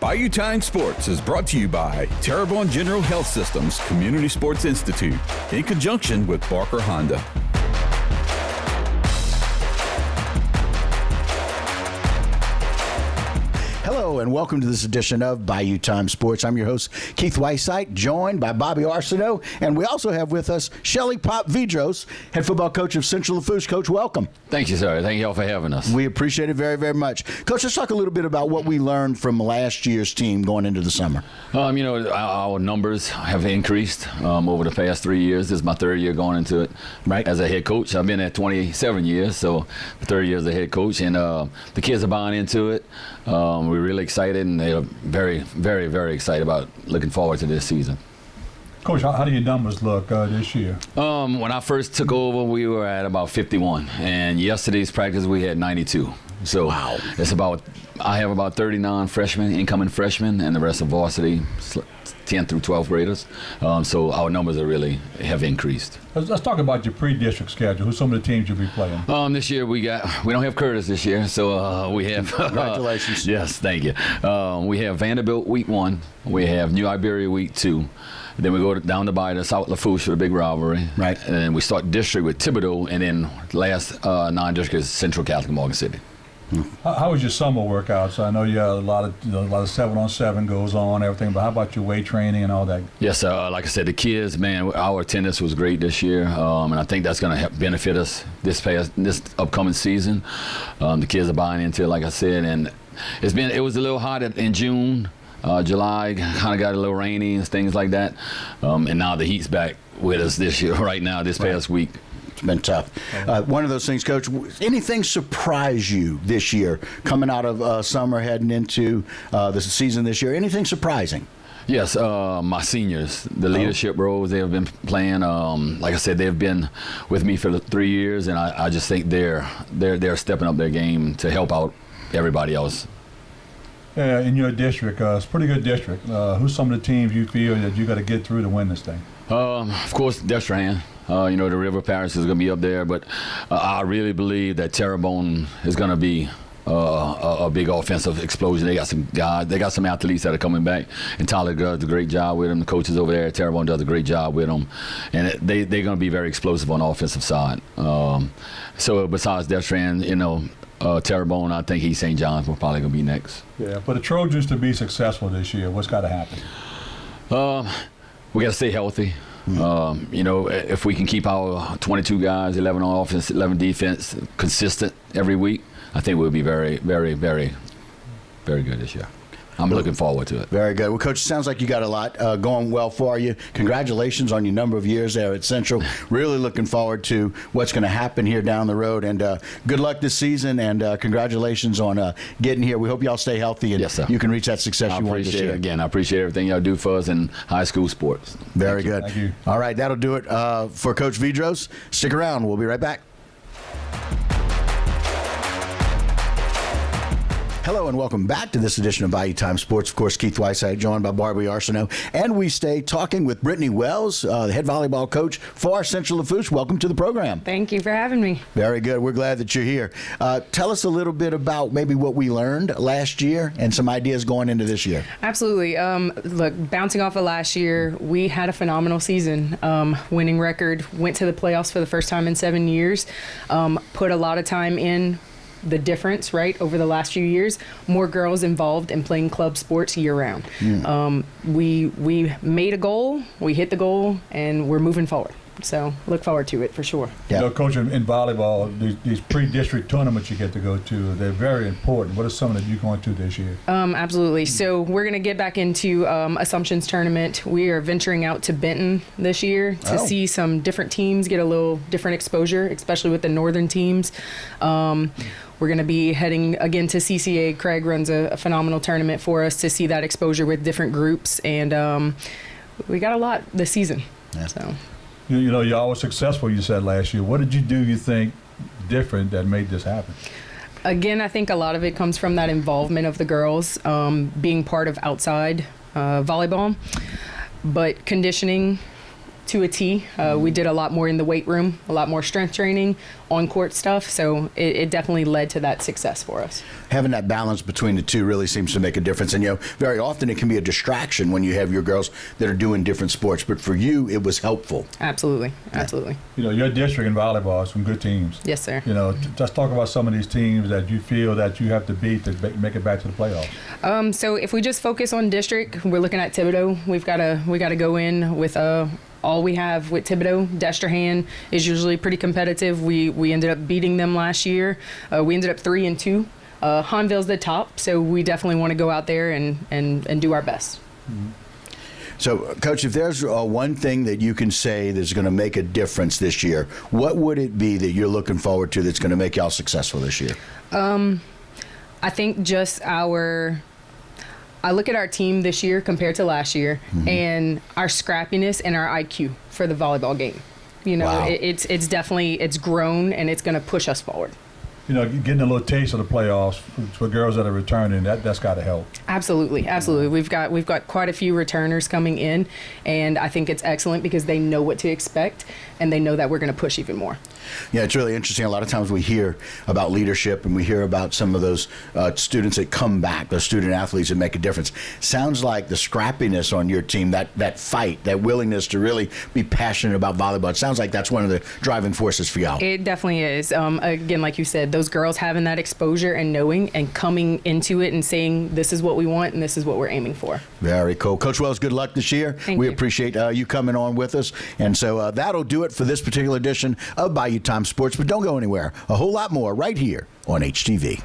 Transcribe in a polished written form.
Bayou Time Sports is brought to you by Terrebonne General Health Systems Community Sports Institute in conjunction with Barker Honda. Hello and welcome to this edition of Bayou Time Sports. I'm your host, Keith Whiteside, joined by Bobby Arsenault, and we also have with us Shelly Pop Vidros, head football coach of Central Lafourche. Coach, welcome. Thank you, sir. Thank you all for having us. We appreciate it very, very much. Coach, let's talk a little bit about what we learned from last year's team going into the summer. Our numbers have increased over the past 3 years. This is my third year going into it as a head coach. I've been there 27 years, so the third year as a head coach, and the kids are buying into it. We're really excited, and they're very, very, very excited about looking forward to this season. Coach, how do your numbers look this year? When I first took over, we were at about 51, and yesterday's practice we had 92. So wow. I have about 39 incoming freshmen, and the rest of varsity, 10th through 12th graders. So our numbers have increased. Let's talk about your pre-district schedule. Who's some of the teams you'll be playing? This year we don't have Curtis this year, so we have. Congratulations. Yes, thank you. We have Vanderbilt week 1. We have New Iberia week 2. Then we go down the Bayou to South Lafourche for the big rivalry. Right. And then we start district with Thibodeau, and then last non-district is Central Catholic Morgan City. How was your summer workouts? I know you had a lot of 7-on-7 goes on, everything, but how about your weight training and all that? Yes, like I said, the kids, man, our attendance was great this year, and I think that's going to benefit us this upcoming season. The kids are buying into it, like I said, and it was a little hot in June. July kind of got a little rainy and things like that, and now the heat's back with us this year, right now, this past week. It's been tough. One of those things, Coach, anything surprise you this year, coming out of summer, heading into the season this year? Anything surprising? Yes, my seniors, the leadership roles they have been playing. Like I said, they've been with me for 3 years, and I just think they're stepping up their game to help out everybody else. In your district, it's a pretty good district. Who's some of the teams you feel that you got to get through to win this thing? Of course, Destrehan. The River Parish is going to be up there, but I really believe that Terrebonne is going to be a big offensive explosion. They got some guys, they got some athletes that are coming back, and Tyler does a great job with them. The coaches over there at Terrebonne does a great job with them, and they're going to be very explosive on the offensive side. So besides Destrehan, Terrebonne, I think East St. John's will probably going to be next. Yeah, for the Trojans to be successful this year, what's got to happen? We got to stay healthy. If we can keep our 22 guys, 11 on offense, 11 defense, consistent every week, I think we'll be very, very, very, very good this year. I'm looking forward to it. Very good. Well, Coach, it sounds like you got a lot going well for you. Congratulations on your number of years there at Central. Really looking forward to what's going to happen here down the road. And good luck this season, and congratulations on getting here. We hope y'all stay healthy and yes, sir. You can reach that success you want this year. Again, I appreciate everything y'all do for us in high school sports. Very good. Thank you. All right, that'll do it for Coach Vidros. Stick around. We'll be right back. Hello and welcome back to this edition of Bayou Time Sports. Of course, Keith Whiteside, joined by Barbie Arsenault. And we stay talking with Brittany Wells, the head volleyball coach for Central Lafourche. Welcome to the program. Thank you for having me. Very good. We're glad that you're here. Tell us a little bit about maybe what we learned last year and some ideas going into this year. Absolutely. Look, bouncing off of last year, we had a phenomenal season. Winning record, went to the playoffs for the first time in 7 years, put a lot of time in. The difference, right, over the last few years, more girls involved in playing club sports year-round. We made a goal, we hit the goal, and we're moving forward. So look forward to it for sure. Yeah. Coach, in volleyball, these pre-district tournaments you get to go to, they're very important. What are some that you're going to this year? Absolutely. So we're going to get back into Assumptions tournament. We are venturing out to Benton this year to see some different teams get a little different exposure, especially with the northern teams. We're going to be heading again to CCA. Craig runs a phenomenal tournament for us to see that exposure with different groups, and we got a lot this season. Yeah. So. Y'all were successful, you said last year. What did you do, you think, different that made this happen? Again, I think a lot of it comes from that involvement of the girls being part of outside volleyball. But conditioning, to a T. We did a lot more in the weight room, a lot more strength training, on-court stuff. So it definitely led to that success for us. Having that balance between the two really seems to make a difference. And, very often it can be a distraction when you have your girls that are doing different sports. But for you, it was helpful. Absolutely. Absolutely. Your district in volleyball has some good teams. Yes, sir. Just talk about some of these teams that you feel that you have to beat to make it back to the playoffs. So if we just focus on district, we're looking at Thibodeau. We got to go in with all we have with Thibodeau. Destrehan is usually pretty competitive. We ended up beating them last year. We ended up 3-2. Hanville's the top, so we definitely want to go out there and do our best. Mm-hmm. So, Coach, if there's one thing that you can say that's going to make a difference this year, what would it be that you're looking forward to that's going to make y'all successful this year? I think just I look at our team this year compared to last year, and our scrappiness and our IQ for the volleyball game. Wow. It's definitely grown, and it's going to push us forward. Getting a little taste of the playoffs for girls that are returning, that's got to help. Absolutely. We've got quite a few returners coming in, and I think it's excellent because they know what to expect, and they know that we're going to push even more. Yeah, it's really interesting. A lot of times we hear about leadership, and we hear about some of those students that come back, those student athletes that make a difference. Sounds like the scrappiness on your team, that fight, that willingness to really be passionate about volleyball, it sounds like that's one of the driving forces for y'all. It definitely is. Again, like you said, those girls having that exposure and knowing and coming into it and saying, this is what we want and this is what we're aiming for. Very cool. Coach Wells, good luck this year. Thank you. Appreciate you coming on with us. And so that'll do it for this particular edition of Bayou Time Sports. But don't go anywhere. A whole lot more right here on HTV.